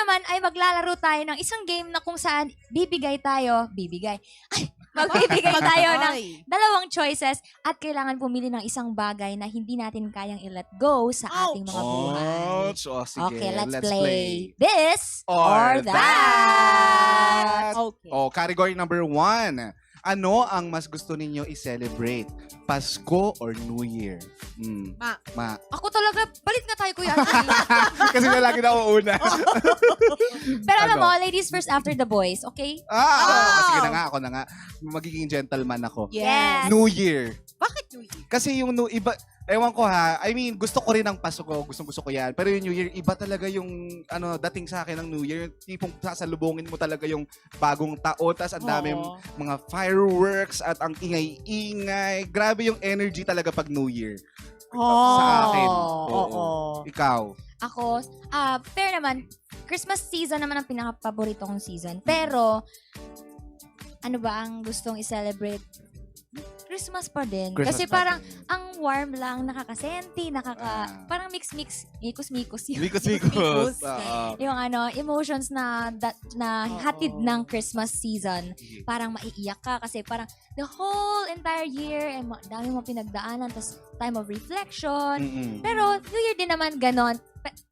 naman ay maglalaro tayo ng isang game na kung saan magbibigay tayo ng dalawang choices at kailangan pumili ng isang bagay na hindi natin kayang i-let go sa ating mga buhay. Oh, sige. Okay, let's play. This Or or that. Okay. Oh, category number 1. Ano ang mas gusto ninyo i-celebrate? Pasko or New Year? Ma. Ako talaga, balit nga tayo, Kuya. Kasi na lagi na uuna. Pero alam Ano? mo, ladies first after the boys, okay? Sige na nga, ako na nga. Magiging gentleman ako. Yes. New Year. Bakit New Year? Kasi yung iba, ewan ko ha, I mean, gusto ko rin ang Pasko, gusto ko yan. Pero yung New Year, iba talaga yung dating sa akin ng New Year. Yung tipong sasalubungin mo talaga yung bagong taon, tas ang dami mga fireworks at ang ingay-ingay. Grabe yung energy talaga pag New Year. Sa akin. Oo. Ikaw. Ako, fair naman, Christmas season naman ang pinaka-paborito kong season. Pero, ano ba ang gustong i-celebrate? Christmas pa din. Christmas Kasi pa parang, din. ang warm lang, nakakasenti, parang mix-mix, mikos-mikos yun. Mikos-mikos. Yung emotions na hatid ng Christmas season. Parang maiiyak ka kasi parang the whole entire year, dami mo pinagdaanan, tas time of reflection. Pero New Year din naman ganon.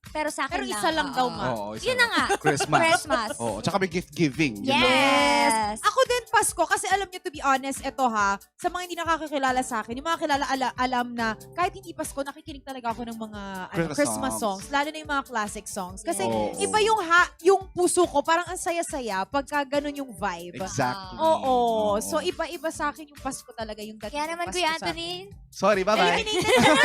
Pero sa akin Pero isa lang daw, ma. Oo, isa Yun na lang. nga. Christmas. Christmas. Oo, tsaka may gift giving. Yes. Ako din, Pasko, kasi alam niyo, to be honest, eto ha, sa mga hindi nakakakilala sa akin, yung mga kilala alam na kahit hindi Pasko, nakikinig talaga ako ng mga songs. Christmas songs. Lalo na yung mga classic songs. Kasi Oo. iba yung puso ko, parang ang saya-saya pagka ganun yung vibe. Exactly. Oo. So, iba-iba sa akin yung Pasko talaga, yung dating Kaya ng naman, Pasko Kuya sa akin. Anthony, Sorry, bye-bye. Eliminated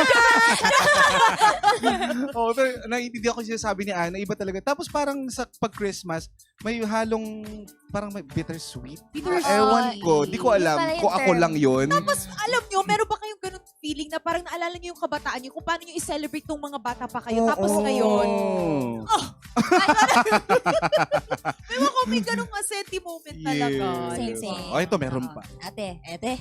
Oo, pero naiintindihan ko yung sinasabi ni Ana, iba talaga. Tapos parang sa pag-Christmas, may halong, parang may bittersweet. Bittersweet. Ewan ko, di ko alam Hindi pala yung kung ako term. lang yun. Tapos, alam nyo, meron ba kayong ganun feeling na parang naalala nyo yung kabataan nyo, kung paano nyo i-celebrate nung mga bata pa kayo. Tapos ngayon, may ganung masenti moment talaga. Same, Diba? same. Oh, ito meron pa. Ate. Ere.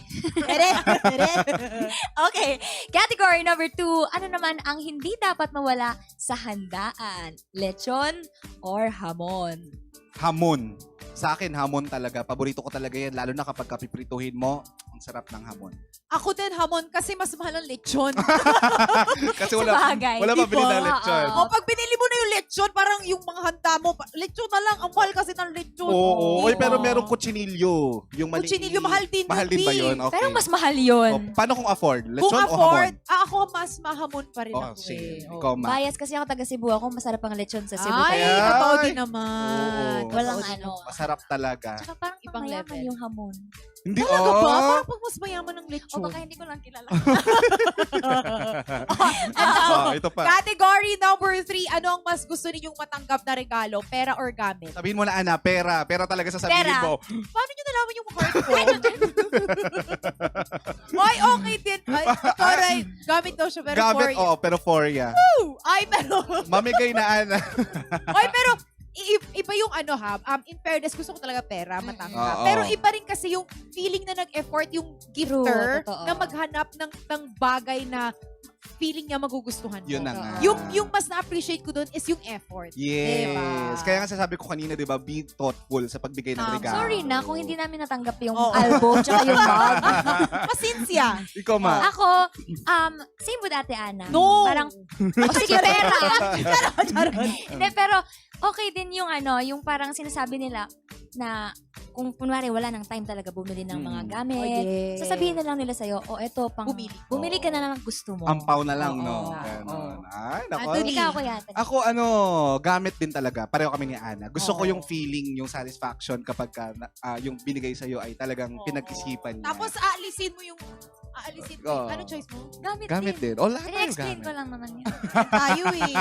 Okay. Category number 2. Ano naman ang hindi dapat mawala sa handaan? Lechon or hamon? Hamon. Sa akin, hamon talaga. Paborito ko talaga yan. Lalo na kapag kapiprituhin mo, ang sarap ng hamon. Ako din, hamon, kasi mas mahal ang lechon. Kasi Sabagay. wala Diba? mabili na lechon. O, pag binili mo na yung lechon, parang yung mga handa mo, lechon na lang. Ang mahal kasi ng lechon. Oo. Oy, Diba? pero merong kutsinilyo. Yung maliit. Kutsinilyo, mahal din Mahal din ba yun? Okay. Pero mas mahal yun. Paano kung afford? Lechon Kung o afford, hamon? ako mas mahamon pa rin Oh, ako sige. eh. Ikaw, ma. Bias kasi ako taga Cebu. Ako masarap ang lechon sa Cebu. Ay, Ayan. totoo din naman. Oo. Walang Totoo din ano. naman. Masarap talaga. Tsaka parang Ibang mayaman level. yung hamon. Hindi, Talaga ba? Parang pag mas mayaman ng O lechon. baka hindi ko lang kilala. Ito pa. Category number 3, ano ang mas gusto ninyong matanggap na regalo? Pera or gamit? Sabihin mo na, Ana, pera. Pera talaga sasabihin Pera. mo. Paano nyo nalaman yung heart ko? Ay, okay din. Ay, sorry. Gamit daw siya, pero for Gamit, you. pero for ya. Ay, pero... Mamigay na, Ana. Ay, pero... Iba yung ano ha, in fairness, gusto ko talaga pera, matanggap. Oo. Pero iba rin kasi yung feeling na nag-effort yung gifter totoo. na maghanap ng bagay na feeling niya magugustuhan mo. Yun na nga. Yung mas na-appreciate ko doon is yung effort. Yes. Diba? Kaya nga sasabi ko kanina, di ba, be thoughtful sa pagbigay ng regalo. Sorry na kung hindi namin natanggap yung Oo. album tsaka yung mug. Pasinsya. Ikaw, ma. Ako, same with Ate Ana. No. Parang, sige, pera. Charot. Hindi, pero okay din yung yung parang sinasabi nila na kung kunwari wala nang time talaga bumili ng mga gamit, Oh, yes. sasabihin na lang nila sa'yo, eto, bumili ka na lang ng gusto mo. Ampaw na lang, Oo. no? Oo. Ganon. Ay, nako. Anthony. Ikaw, Kuya Ate. Ako, gamit din talaga. Pareho kami ni Ana. Gusto ko Oo. yung feeling, yung satisfaction kapag yung binigay sa'yo ay talagang Oo. pinag-isipan niya. Tapos aalisin mo yung... Aalisin mo. Oo. Ano choice mo? Gamit gamit din. din. O, lahat tayo I-explain gamit. ko lang naman yan. Tayo eh.